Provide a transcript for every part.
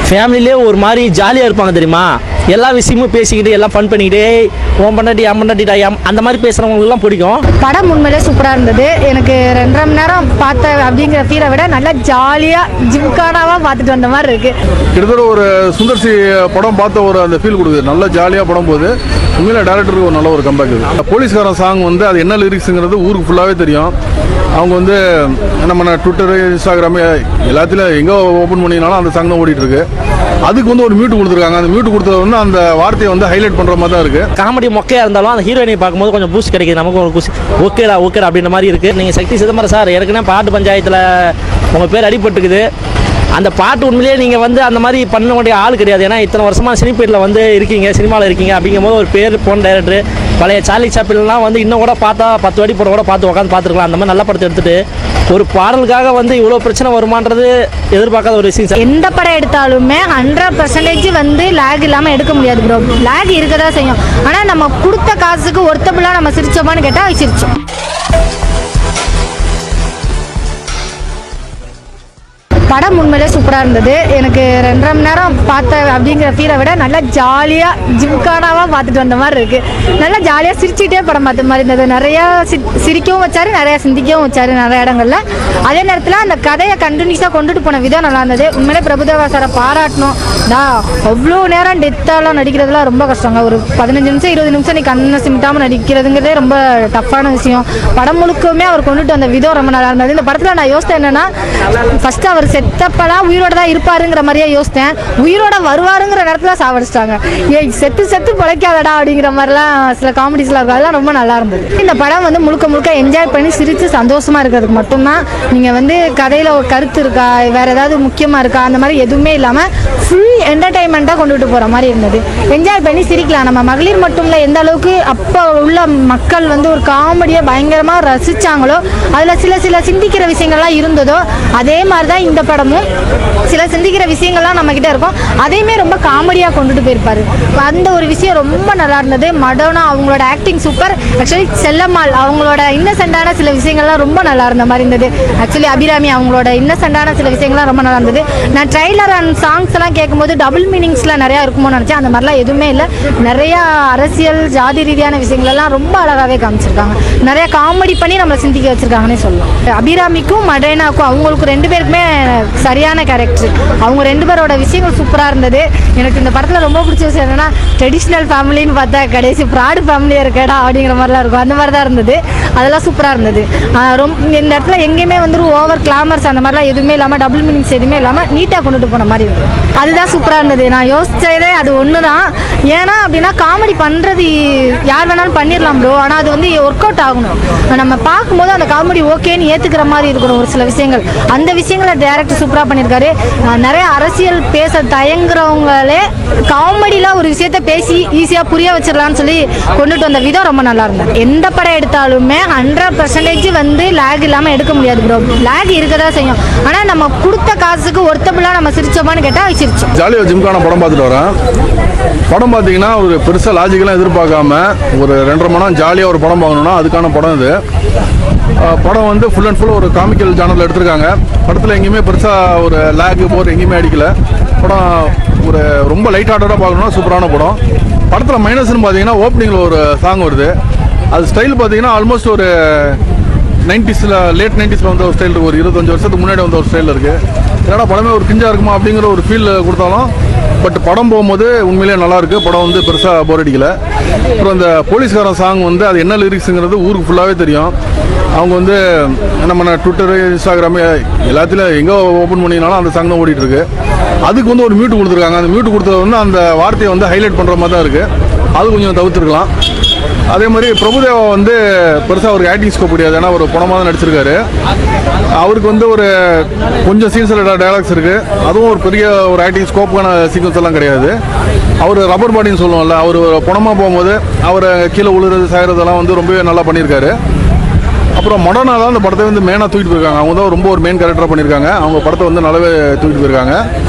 ஃபேமிலிலே ஒரு மாதிரி ஜாலியாக இருப்பாங்க தெரியுமா. எல்லா விஷயமும் பேசிக்கிட்டு எல்லாம் ஃபன் பண்ணிக்கிட்டு ஓம் பண்ணாட்டி அம் பண்ணாட்டிடா அந்த மாதிரி பேசுகிறவங்களுக்குலாம் பிடிக்கும். படம் உண்மையிலே சூப்பராக இருந்தது. எனக்கு 2.5 மணி நேரம் பார்த்த அப்படிங்கிற ஃபீலை விட நல்லா ஜாலியாக ஜிம்கானாவாக பார்த்துட்டு வந்த மாதிரி இருக்குது. கிட்டத்தட்ட ஒரு சுந்தர்சி படம் பார்த்த ஒரு அந்த ஃபீல் கொடுக்குது. நல்லா ஜாலியாக படம் போகுது. உண்மையில டேரக்டருக்கு ஒரு நல்ல ஒரு கம்பேக் இது. போலீஸ்காரன் சாங் வந்து அது என்ன லிரிக்ஸுங்கிறது ஊருக்கு ஃபுல்லாகவே தெரியும். அவங்க வந்து நம்ம ட்விட்டரு இன்ஸ்டாகிராமு எல்லாத்துலையும் எங்கே ஓப்பன் பண்ணினாலும் அந்த சாங் தான் ஓடிட்டுருக்கு. அதுக்கு வந்து ஒரு மியூட் கொடுத்துருக்காங்க. அந்த மியூட் கொடுத்தது வந்து அந்த வார்த்தையை வந்து ஹைலைட் பண்ணுற மாதிரி தான் இருக்குது. காமெடி மொக்கையாக இருந்தாலும் அந்த ஹீரோயினை பார்க்கும்போது கொஞ்சம் பூஸ்ட் கிடைக்குது. நமக்கு ஒரு பூஸ்ட் ஓகேடா அப்படின்ற மாதிரி இருக்குது. நீங்கள் சக்தி சிதம்பரம் சார் ஏற்கனவே பாட்டு பஞ்சாயத்தில் உங்கள் பேர் அடிபட்டுக்குது. அந்த பாட்டு உண்மையிலேயே நீங்கள் வந்து அந்த மாதிரி பண்ண வேண்டிய ஆள் கிடையாது. ஏன்னா இத்தனை வருஷமாக சினிபீட்டில் வந்து இருக்கீங்க, சினிமாவில் இருக்கீங்க. அப்படிங்கும்போது ஒரு பேர் போன டைரக்டர் பழைய சார்லி சாப்பிள்லாம் வந்து இன்னும் கூட பார்த்தா 10 வாட்டி போட கூட பார்த்து உட்காந்து பார்த்துருக்கலாம். அந்த மாதிரி நல்ல படத்தை எடுத்துகிட்டு ஒரு பாடலுக்காக வந்து இவ்வளோ பிரச்சனை வருமானது எதிர்பார்க்காத ஒரு விஷயம் சார். எந்த படம் எடுத்தாலுமே 100% வந்து லேக் இல்லாமல் எடுக்க முடியாது ப்ரோ. லேக் இருக்க தான் செய்யும். ஆனால் நம்ம கொடுத்த காசுக்கு ஒர்த்தபுளாக நம்ம சிரிச்சோமான்னு கேட்டால் சிரிச்சோம். படம் உண்மையிலே சூப்பராக இருந்தது. எனக்கு 2.5 மணி நேரம் பார்த்த அப்படிங்கிற ஃபீலை விட நல்லா ஜாலியாக ஜிம்கானாவாக பார்த்துட்டு வந்த மாதிரி இருக்குது. நல்லா ஜாலியாக சிரிச்சுட்டே படம் பார்த்த மாதிரி இருந்தது. நிறையா சிரிக்கவும் வச்சார், நிறையா சிந்திக்கவும் வச்சார் நிறைய இடங்களில். அதே நேரத்தில் அந்த கதையை கண்டினியூஸாக கொண்டுட்டு போன விதம் நல்லா இருந்தது. உண்மையிலே பிரபுதேவா சாரை பாராட்டணும். அவ்வளோ நேரம் டெத்தாலாம் நடிக்கிறதுலாம் ரொம்ப கஷ்டங்க. ஒரு 15 நிமிஷம் 20 நிமிஷம் நீ கண்ணை சிமிட்டாமல் நடிக்கிறதுங்கிறதே ரொம்ப டஃப்பான விஷயம். படம் முழுக்கவுமே அவர் கொண்டுட்டு வந்த விதம் ரொம்ப நல்லா இருந்தது. இந்த படத்தில் நான் யோசித்தேன் என்னென்னா, ஃபஸ்ட்டு அவர் செத்தப்பெல்லாம் உயிரோட தான் இருப்பாருங்கிற மாதிரியே யோசித்தேன். உயிரோட வருவாருங்கிற நேரத்தில் சாவடிச்சிட்டாங்க. செத்து பிழைக்காதடா அப்படிங்கிற மாதிரிலாம் சில காமெடிஸ்லாம் இருக்கும். அதெல்லாம் ரொம்ப நல்லா இருந்தது. இந்த படம் வந்து முழுக்க என்ஜாய் பண்ணி சிரித்து சந்தோஷமாக இருக்கிறதுக்கு மட்டும்தான். நீங்கள் வந்து கதையில் ஒரு கருத்து இருக்கா, வேறு ஏதாவது முக்கியமாக இருக்கா, அந்த மாதிரி எதுவுமே இல்லாமல் ஃபுல் என்டர்டைன்மெண்ட்டாக கொண்டுட்டு போகிற மாதிரி இருந்தது. என்ஜாய் பண்ணி சிரிக்கலாம். நம்ம மகளிர் மட்டும் இல்லை, எந்த அளவுக்கு அப்போ உள்ள மக்கள் வந்து ஒரு காமெடியை பயங்கரமாக ரசித்தாங்களோ, அதில் சில சிந்திக்கிற விஷயங்கள்லாம் இருந்ததோ அதே மாதிரி தான் இந்த படமும் சில சிந்திக்கிற விஷயங்கள்லாம் நம்மக்கிட்ட இருக்கும். அதையுமே ரொம்ப காமெடியாக கொண்டுட்டு போயிருப்பாரு. அந்த ஒரு விஷயம் ரொம்ப நல்லா இருந்தது. மடோனா அவங்களோட ஆக்டிங் சூப்பர். ஆக்சுவலி செல்லம்மாள் அவங்களோட இன்னசென்டான சில விஷயங்கள்லாம் ரொம்ப நல்லா இருந்த மாதிரி இருந்தது. ஆக்சுவலி அபிராமி அவங்களோட இன்னசென்டான சில விஷயங்கள்லாம் ரொம்ப நல்லா இருந்தது. நான் ட்ரைலர் அண்ட் சாங்ஸ் எல்லாம் கேட்கும்போது டபுள் மீனிங்ஸ்லாம் நிறையா இருக்குமோன்னு நினச்சேன். அந்த மாதிரிலாம் எதுவுமே இல்லை. நிறையா அரசியல் ஜாதி ரீதியான விஷயங்களெல்லாம் ரொம்ப அழகாகவே காமிச்சிருக்காங்க. நிறையா காமெடி பண்ணி நம்மளை சிந்திக்க வச்சுருக்காங்கன்னே சொல்லலாம். அபிராமிக்கும் மடேனாக்கும் அவங்களுக்கு 2 பேருக்குமே சரியான கேரக்டர். அவங்க 2 பேரோட விஷயங்கள் சூப்பராக இருந்தது. எனக்கு இந்த படத்தில் ரொம்ப பிடிச்ச விஷயம் என்னென்னா, ட்ரெடிஷ்னல் ஃபேமிலின்னு பார்த்தா கடைசி ப்ராடு ஃபேமிலியாக இருக்கடா அப்படிங்கிற மாதிரிலாம் இருக்கும். அந்த மாதிரி தான் இருந்தது. அதெல்லாம் சூப்பராக இருந்தது. இந்த இடத்துல எங்கேயுமே வந்து ஓவர் கிளாமர்ஸ் அந்த மாதிரிலாம் எதுவுமே இல்லாமல், டபுள் மீனிங்ஸ் எதுவுமே இல்லாமல் நீட்டாக கொண்டுட்டு போன மாதிரி இருந்தது. அதுதான் சூப்பராக இருந்தது. நான் யோசிச்சதே அது ஒன்று தான். ஏன்னா அப்படின்னா காமெடி பண்ணுறது யார் வேணாலும் பண்ணிடலாம் ப்ரோ. ஆனால் அது வந்து ஒர்க் அவுட் ஆகணும். நம்ம பார்க்கும்போது அந்த காமெடி ஓகேன்னு ஏற்றுக்கிற மாதிரி இருக்கணும். ஒரு சில விஷயங்கள், அந்த விஷயங்களை டேரக்டர் சூப்பராக பண்ணியிருக்காரு. நிறைய அரசியல் பேச தயங்குறவங்களே காமெடியில் ஒரு விஷயத்த பேசி ஈஸியாக புரிய வச்சிடலான்னு சொல்லி கொண்டுட்டு வந்த விதம் ரொம்ப நல்லா இருந்தது. எந்த படம் எடுத்தாலுமே 100% வந்து லேக் இல்லாமல் எடுக்க முடியாது ப்ரோ. லேக் இருக்க தான் செய்யும். ஆனால் நம்ம கொடுத்த காசுக்கு ஒர்த்தபுளாக நம்ம சிரிச்சோமான்னு கேட்டால் சிரிச்சோம். ஜாலியாக ஜிம்கான படம் பார்த்துட்டு வரேன். படம் பார்த்தீங்கன்னா ஒரு பெருசாக லாஜிக்கெல்லாம் எதிர்பார்க்காம ஒரு 2.5 மணி நேரம் ஜாலியாக ஒரு படம் பார்க்கணுன்னா அதுக்கான படம் இது. படம் வந்து ஃபுல் அண்ட் ஃபுல் ஒரு காமிக்கல் ஜானரில் எடுத்திருக்காங்க. படத்தில் எங்கேயுமே பெருசாக ஒரு லேக் போர் எங்கேயுமே அடிக்கல. படம் ஒரு ரொம்ப லைட் ஹார்ட்டடாக பார்க்கணுன்னா சூப்பரான படம். படத்தில் மைனஸ்ன்னு பார்த்தீங்கன்னா ஓப்பனிங்கில் ஒரு சாங் வருது. அது ஸ்டைல் பார்த்தீங்கன்னா ஆல்மோஸ்ட் ஒரு 90s லேட் 90s வந்த ஒரு ஸ்டைல் இருக்குது. ஒரு 25 வருஷத்துக்கு முன்னாடி வந்த ஒரு ஸ்டைலில் இருக்குது. ஏன்னா படமே ஒரு கிஞ்சா இருக்குமா அப்படிங்கிற ஒரு ஃபீல் கொடுத்தாலும் பட் படம் போகும்போது உண்மையிலேயே நல்லாயிருக்கு. படம் வந்து பெருசாக போர் அடிக்கலை. அப்புறம் அந்த போலீஸ்காரன் சாங் வந்து அது என்ன லிரிக்ஸுங்கிறது ஊருக்கு ஃபுல்லாகவே தெரியும். அவங்க வந்து நம்ம ட்விட்டரு இன்ஸ்டாகிராமு எல்லாத்துலையும் எங்கே ஓப்பன் பண்ணினாலும் அந்த சாங் தான் ஓடிட்டுருக்கு. அதுக்கு வந்து ஒரு மியூட் கொடுத்துருக்காங்க. அந்த மியூட் கொடுத்தது வந்து அந்த வார்த்தையை வந்து ஹைலைட் பண்ணுற மாதிரி தான் இருக்குது. அது கொஞ்சம் தவிர்த்துருக்கலாம். அதே மாதிரி பிரபுதேவா வந்து பெருசாக அவருக்கு ஆக்டிங் ஸ்கோப் கிடையாது. ஏன்னா ஒரு படமாக தான் நடிச்சிருக்காரு. அவருக்கு வந்து ஒரு கொஞ்சம் சீன்ஸில் டைலாக்ஸ் இருக்குது. அதுவும் ஒரு பெரிய ஒரு ஆக்டிங் ஸ்கோப்புக்கான சீக்வன்ஸ் எல்லாம் கிடையாது. அவர் ரப்பர் பாடின்னு சொல்லுவோம்ல, அவர் படமாக போகும்போது அவர் கீழே உழுறது சாகிறதெல்லாம் வந்து ரொம்பவே நல்லா பண்ணியிருக்காரு. அப்புறம் மடோனா தான் அந்த படத்தை வந்து மெயினாக தூக்கிட்டு போயிருக்காங்க. அவங்க தான் ரொம்ப ஒரு மெயின் கேரக்டராக பண்ணியிருக்காங்க. அவங்க படத்தை வந்து நல்லாவே தூக்கிட்டு போயிருக்காங்க.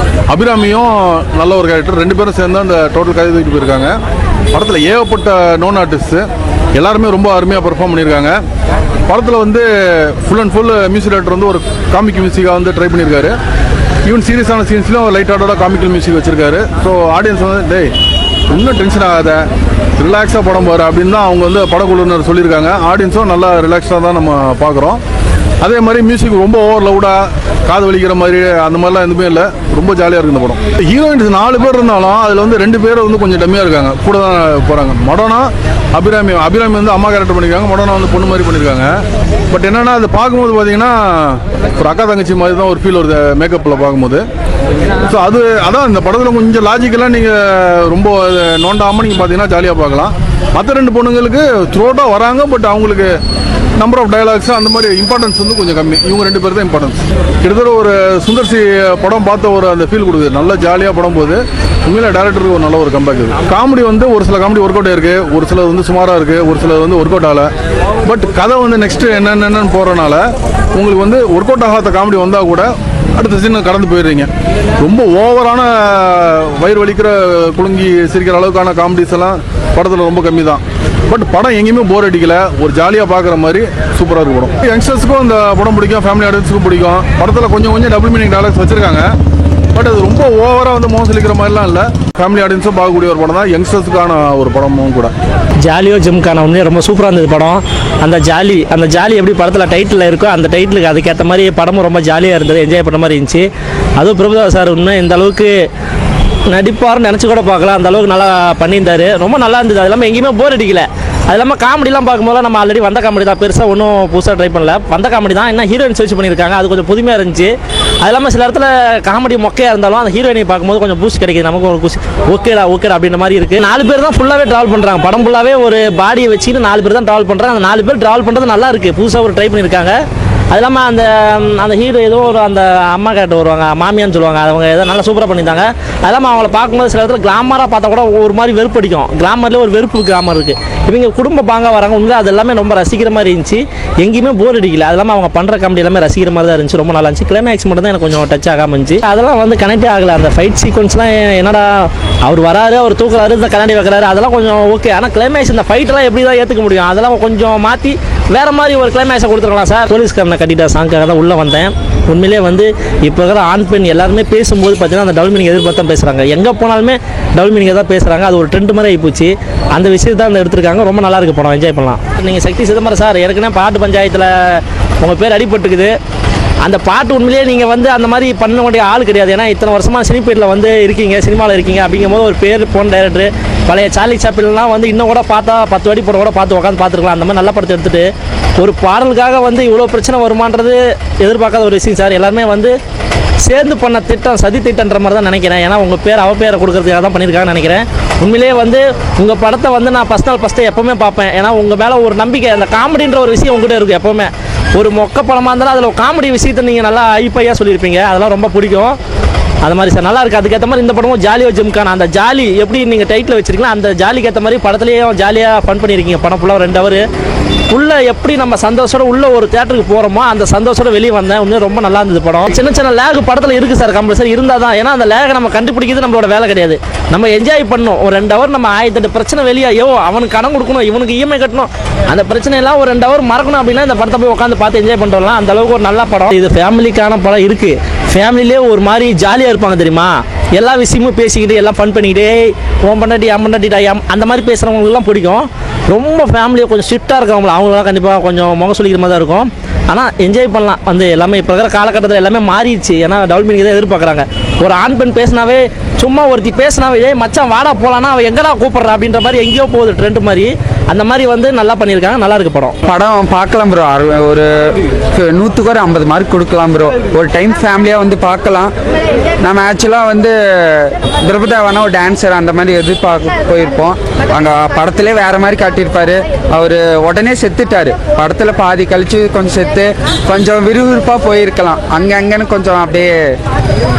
அபிராமியும் நல்ல ஒரு கேரக்டர். 2 பேரும் சேர்ந்து அந்த டோட்டல் கதை தூக்கிட்டு போயிருக்காங்க. படத்தில் ஏகப்பட்ட நோன் ஆர்டிஸ்ட்டு எல்லாருமே ரொம்ப அருமையாக பெர்ஃபார்ம் பண்ணியிருக்காங்க. படத்தில் வந்து full and full music director வந்து ஒரு காமிக் மியூசிக்காக வந்து ட்ரை பண்ணியிருக்காரு. ஈவன் சீரியஸான சீன்ஸ்லையும் லைட்டாக காமிக்கல் மியூசிக் வச்சிருக்காரு. ஸோ ஆடியன்ஸ் வந்து டேய் இன்னும் டென்ஷன் ஆகாத, ரிலாக்ஸாக படம் பாரு அப்படின்னு தான் அவங்க வந்து படக்குழுவினர் சொல்லியிருக்காங்க. ஆடியன்ஸும் நல்லா ரிலாக்ஸாக தான் நம்ம பார்க்குறோம். அதே மாதிரி மியூசிக் ரொம்ப ஓவர் லவுடாக காது வலிக்கிற மாதிரி அந்த மாதிரிலாம் எதுவுமே இல்லை. ரொம்ப ஜாலியாக இருக்குது இந்த படம். ஹீரோயின்ஸ் 4 பேர் இருந்தாலும் அதில் வந்து 2 பேர் வந்து கொஞ்சம் டம்மியாக இருக்காங்க, கூட தான் போகிறாங்க. மடோனா அபிராமி வந்து அம்மா கேரக்டர் பண்ணியிருக்காங்க, மடோனா வந்து பொண்ணு மாதிரி பண்ணியிருக்காங்க. பட் என்னென்னா அதை பார்க்கும்போது பார்த்தீங்கன்னா ஒரு அக்கா தங்கச்சி மாதிரி தான் ஒரு ஃபீல் வருது மேக்கப்பில் பார்க்கும்போது. ஸோ அதான் இந்த படத்தில் கொஞ்சம் லாஜிக்கெல்லாம் நீங்கள் ரொம்ப நோண்டாமல் நீங்கள் பார்த்தீங்கன்னா ஜாலியாக பார்க்கலாம். மற்ற 2 பொண்ணுங்களுக்கு த்ரோட்டாக வராங்க, பட் அவங்களுக்கு நம்பர் ஆஃப் டயலாக்ஸ் அந்த மாதிரி இம்பார்ட்டன்ஸ் வந்து கொஞ்சம் கம்மி. இவங்க 2 பேர் தான் இம்பார்ட்டன்ஸ். கிட்டத்தட்ட ஒரு சுந்தர்சி படம் பார்த்த ஒரு அந்த ஃபீல் கொடுக்குது. நல்லா ஜாலியாக படம் போகுது. உண்மையில டேரக்டருக்கு ஒரு நல்ல ஒரு கம்பேக் இது. காமெடி வந்து ஒரு சில காமெடி ஒர்க் அவுட் ஆயிருக்கு, ஒரு சிலது வந்து சுமாராக இருக்குது, ஒரு சிலது வந்து ஒர்க் அவுட் ஆகலை. பட் கதை வந்து நெக்ஸ்ட் என்னென்னு போகிறனால உங்களுக்கு வந்து ஒர்க் அவுட் ஆகாத காமெடி வந்தால் கூட அடுத்த சீன் கடந்து போயிடுறீங்க. ரொம்ப ஓவரான வயிறு வலிக்கிற குலுங்கி சிரிக்கிற அளவுக்கான காமெடிஸ் எல்லாம் படத்தில் ரொம்ப கம்மி தான். பட் படம் எங்கேயுமே போர் அடிக்கல, ஒரு ஜாலியாக பார்க்குற மாதிரி சூப்பராக இருக்கும் படம். யங்ஸ்டர்ஸுக்கும் இந்த படம் பிடிக்கும், ஃபேமிலி ஆடியன்ஸுக்கும் பிடிக்கும். படத்தில் கொஞ்சம் டபுள் மீனிங் டயலாக்ஸ் வச்சிருக்காங்க. பட் அது ரொம்ப ஓவராக வந்து மோசம் சொல்லிக்கிற மாதிரிலாம் இல்லை. ஃபேமிலி ஆடியன்ஸும் பார்க்கக்கூடிய ஒரு படம் தான், யங்ஸ்டர்ஸுக்கான ஒரு படமும் கூட. ஜாலியோ ஜிம்கான உண்மையே ரொம்ப சூப்பராக இருந்தது படம். அந்த ஜாலி எப்படி படத்தில் டைட்டில் இருக்கோ அந்த டைட்டிலுக்கு அதுக்கேற்ற மாதிரி படமும் ரொம்ப ஜாலியாக இருந்தது, என்ஜாய் பண்ண மாதிரி இருந்துச்சு. அதுவும் பிரபுதேவா சார் உண்மை இந்த அளவுக்கு நடிப்பார்னு நினச்சி கூட பார்க்கலாம், அந்த அளவுக்கு நல்லா பண்ணியிருந்தாரு. ரொம்ப நல்லா இருந்தது. அது இல்லாமல் எங்கேயுமே போர் அடிக்கல. அது இல்லாமல் காமெடிலாம் பார்க்கும்போது நம்ம ஆல்ரெடி வந்த காமெடி தான், பெருசாக ஒன்றும் புதுசாக ட்ரை பண்ணல. வந்த காமெடி தான், என்ன ஹீரோயின் சர்ச் பண்ணியிருக்காங்க, அது கொஞ்சம் புதுமையாக இருந்துச்சு. அது இல்லாமல் சில இடத்துல காமெடி மொக்கையாக இருந்தாலும் அந்த ஹீரோயினை பார்க்கும்போது கொஞ்சம் பூஸ்ட் கிடைக்குது, நமக்கு ஒரு ஓகேடா அப்படின்ற மாதிரி இருக்குது. 4 பேர் தான் ஃபுல்லாகவே ட்ராவல் பண்ணுறாங்க. படம் ஃபுல்லாகவே ஒரு பாடியை வச்சுட்டு 4 பேர் தான் ட்ராவல் பண்ணுறாங்க. அந்த 4 பேர் ட்ராவல் பண்ணுறது நல்லா இருக்குது, புதுசாக ஒரு ட்ரை பண்ணியிருக்காங்க. அது இல்லாமல் அந்த ஹீரோ ஏதோ ஒரு அந்த அம்மா கேரக்டர் வருவாங்க, மாமியான்னு சொல்லுவாங்க, அவங்க ஏதோ நல்லா சூப்பராக பண்ணியிருந்தாங்க. அது இல்லாமல் அவங்கள பார்க்கும்போது சில இடத்துல கிளாமராக பார்த்தா கூட ஒரு மாதிரி வெறுப்பு அடிக்கும். கிளாமர்லேயே ஒரு வெறுப்பு கிளாமர் இருக்குது. இவங்க குடும்ப பாங்க வராங்க, உண்மையிலே அது எல்லாமே ரொம்ப ரசிக்கிற மாதிரி இருந்துச்சு, எங்கேயுமே போர் அடிக்கல. அது இல்லாமல் அவங்க பண்ணுற காமெடி எல்லாமே ரசிக்கிற மாதிரி தான் இருந்துச்சு, ரொம்ப நல்லா இருந்துச்சு. கிளைமேக்ஸ் மட்டும் தான் எனக்கு கொஞ்சம் டச் ஆகாமல் இருந்துச்சு. அதெல்லாம் வந்து கனெக்டே ஆகலை. அந்த ஃபைட் சீக்வன்ஸ்லாம் என்னடா அவர் வராரு, அவர் தூக்குறாரு, இந்த கண்ணாடி வைக்கிறாரு, அதெல்லாம் கொஞ்சம் ஓகே. ஆனால் கிளைமேக்ஸ் இந்த ஃபைட்டெல்லாம் எப்படி தான் ஏற்றுக்க முடியும், அதெல்லாம் கொஞ்சம் மாற்றி வேறு மாதிரி ஒரு கிளைமேக்ஸை கொடுத்துருக்கலாம் சார். போலீஸ்காரனை கட்டிட்ட சாங்காக தான் உள்ளே வந்தேன். உண்மையிலே வந்து இப்போ இருக்கிற ஆண் பெண் எல்லாருமே பேசும்போது பார்த்தீங்கன்னா அந்த டபுள் மீனிங் எதிர்பார்த்து தான் பேசுகிறாங்க. எங்கே போனாலுமே டபுள் மீனிங்கை தான் பேசுகிறாங்க. அது ஒரு ட்ரெண்ட் மாதிரி ஆகிப்போச்சு. அந்த விஷயத்தை தான் எடுத்திருக்காங்க. ரொம்ப நல்லா இருக்குது படம், என்ஜாய் பண்ணலாம். நீங்கள் சக்தி சிதம்பரம் சார் ஏற்கனவே பாட்டு பஞ்சாயத்தில் உங்கள் பேர் அடிபட்டுக்குது. அந்த பாட்டு உண்மையிலேயே நீங்கள் வந்து அந்த மாதிரி பண்ண வேண்டிய ஆள் கிடையாது. ஏன்னா இத்தனை வருஷமாக சினிபீட்டில் வந்து இருக்கீங்க, சினிமாவில் இருக்கீங்க. அப்படிங்கும்போது ஒரு பேர் போன டைரக்டர் பழைய சார்லி சாப்பிள்லாம் வந்து இன்னும் கூட பார்த்தா 10 வாட்டி படம் கூட பார்த்து உட்காந்து பார்த்துருக்கலாம். அந்த மாதிரி நல்ல படத்தை எடுத்துகிட்டு ஒரு பாடலுக்காக வந்து இவ்வளோ பிரச்சனை வருமானது எதிர்பார்க்காத ஒரு விஷயம் சார். எல்லாருமே வந்து சேர்ந்து பண்ண திட்டம், சதி திட்டன்ற மாதிரி தான் நினைக்கிறேன். ஏன்னா உங்கள் பேர் அவ பேரை கொடுக்கறதுக்காக தான் பண்ணியிருக்காங்கன்னு நினைக்கிறேன். உண்மையிலேயே வந்து உங்கள் படத்தை வந்து நான் ஃபஸ்ட்டு எப்போவுமே பார்ப்பேன். ஏன்னா உங்கள் மேலே ஒரு நம்பிக்கை, அந்த காமெடின்ற ஒரு விஷயம் உங்கள்கிட்ட இருக்குது எப்போவுமே. ஒரு மொக்க படமாக இருந்தாலும் அதில் காமெடி விஷயத்தை நீங்கள் நல்லா ஐப்பையாக சொல்லியிருப்பீங்க, அதெல்லாம் ரொம்ப பிடிக்கும். அது மாதிரி சார் நல்லா இருக்குது. அதுக்கேற்ற மாதிரி இந்த படமும் ஜாலியோ ஜிம்கான அந்த ஜாலி எப்படி நீங்கள் டைட்டில் வச்சிருக்கீங்களா, அந்த ஜாலிக்கு ஏற்ற மாதிரி படத்துலேயும் ஜாலியாக ஃபன் பண்ணியிருக்கீங்க. படம் ஃபுல்லாக 2 ஹவர் உள்ளே எப்படி நம்ம சந்தோஷோட உள்ள ஒரு தேட்டருக்கு போகிறோமோ அந்த சந்தோஷோட வெளியே வந்தேன். உண்மையாக ரொம்ப நல்லா இருந்தது படம். சின்ன லேக் படத்தில் இருக்குது சார், கம்பல்சரி இருந்தால் தான். ஏன்னா அந்த லேகை நம்ம கண்டுபிடிக்கிறது நம்மளோட வேலை கிடையாது. நம்ம என்ஜாய் பண்ணணும். ஒரு 2 ஹவர் நம்ம 1008 பிரச்சனை வெளியே, அவனுக்கு கடன் கொடுக்கணும், இவனுக்கு இஎம்ஐ கட்டணும், அந்த பிரச்சனையெல்லாம் ஒரு 2 ஹவர் மறக்கணும் அப்படின்னா இந்த படத்தை போய் உட்காந்து பார்த்து என்ஜாய் பண்ணிட்டு வரலாம். அந்த அளவுக்கு ஒரு நல்ல படம் இது. ஃபேமிலிக்கான படம் இருக்குது. ஃபேமிலியிலே ஒரு மாதிரி ஜாலியாக இருப்பாங்க தெரியுமா, எல்லா விஷயமும் பேசிக்கிட்டு எல்லாம் ஃபன் பண்ணிக்கிட்டே ஓம் பண்ணாட்டி அம்மண்டாட்டிட்டா அந்த மாதிரி பேசுகிறவங்களுக்குலாம் பிடிக்கும். ரொம்ப ஃபேமிலியை கொஞ்சம் ஸ்ட்ரிக்டாக இருக்கிறவங்கள அவங்களாம் கண்டிப்பாக கொஞ்சம் முகம் சொல்லிக்கிற மாதிரி தான் இருக்கும். ஆனால் என்ஜாய் பண்ணலாம். வந்து எல்லாமே இப்போ இருக்கிற காலகட்டத்தில் எல்லாமே மாறிடுச்சு. ஏன்னா டபுள் மீனிங் தான் எதிர்பார்க்குறாங்க. ஒரு ஆண் பெண் பேசினாவே, சும்மா ஒருத்தி பேசினாவே மச்சான் வாடா போகலான்னா அவன் எங்கடா கூப்பிட்றா அப்படின்ற மாதிரி எங்கேயோ போகுது ட்ரெண்ட் மாதிரி. அந்த மாதிரி வந்து நல்லா பண்ணியிருக்காங்க, நல்லா இருக்கு படம் பார்க்கலாம் ப்ரோ. ஒரு 100க்கு ஒரு 50 மார்க் கொடுக்கலாம் ப்ரோ. ஒரு டைம் ஃபேமிலியாக வந்து பார்க்கலாம். நம்ம ஆக்சுவலாக வந்து பிரபுதேவானா ஒரு டான்ஸர் அந்த மாதிரி எதிர்பார்க்க போயிருப்போம். அங்கே படத்திலே வேறு மாதிரி காட்டியிருப்பார். அவர் உடனே செத்துட்டார். படத்தில் பாதி கழிச்சு கொஞ்சம் செத்து கொஞ்சம் விறுவிறுப்பாக போயிருக்கலாம். அங்கன்னு கொஞ்சம் அப்படியே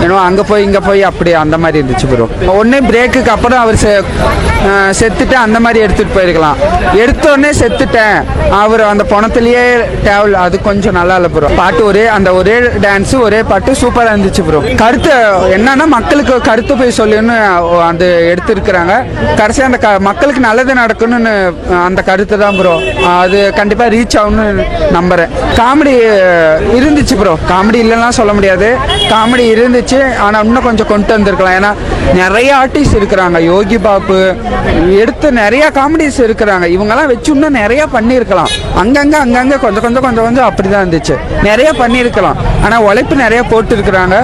ஏன்னா அங்கே போய் இங்கே போய் அப்படி அந்த மாதிரி இருந்துச்சு ப்ரோ. ஒன்றே பிரேக்குக்கு அப்புறம் அவர் செத்துட்டு அந்த மாதிரி எடுத்துகிட்டு போயிருக்கலாம். எடுத்தோடனே செத்துட்டேன் அவர் அந்த பணத்திலேயே டேவல், அது கொஞ்சம் நல்லா இல்லை ப்ரோ. பாட்டு ஒரே டான்ஸு ஒரே பாட்டு சூப்பராக இருந்துச்சு ப்ரோ. கருத்து என்னன்னா மக்களுக்கு கருத்து போய் சொல்லுன்னு அது எடுத்துருக்குறாங்க. கடைசியாக அந்த மக்களுக்கு நல்லது நடக்கணும்னு அந்த கருத்து தான் ப்ரோ. அது கண்டிப்பாக ரீச் ஆகும்னு நம்புகிறேன். காமெடி இருந்துச்சு ப்ரோ, காமெடி இல்லைன்னா சொல்ல முடியாது, காமெடி இருந்துச்சு. ஆனால் இன்னும் கொஞ்சம் கொண்டு வந்திருக்கலாம். ஏன்னா நிறைய ஆர்டிஸ்ட் இருக்கிறாங்க, யோகி பாபு எடுத்து நிறைய காமெடிஸ் இருக்கிறாங்க. இவங்கெல்லாம் வச்சு இன்னும் நிறைய பண்ணியிருக்கலாம். அங்கங்கே கொஞ்சம் அப்படி தான் இருந்துச்சு. நிறைய பண்ணியிருக்கலாம், ஆனால் உழைப்பு நிறைய போட்டு இருக்கிறாங்க.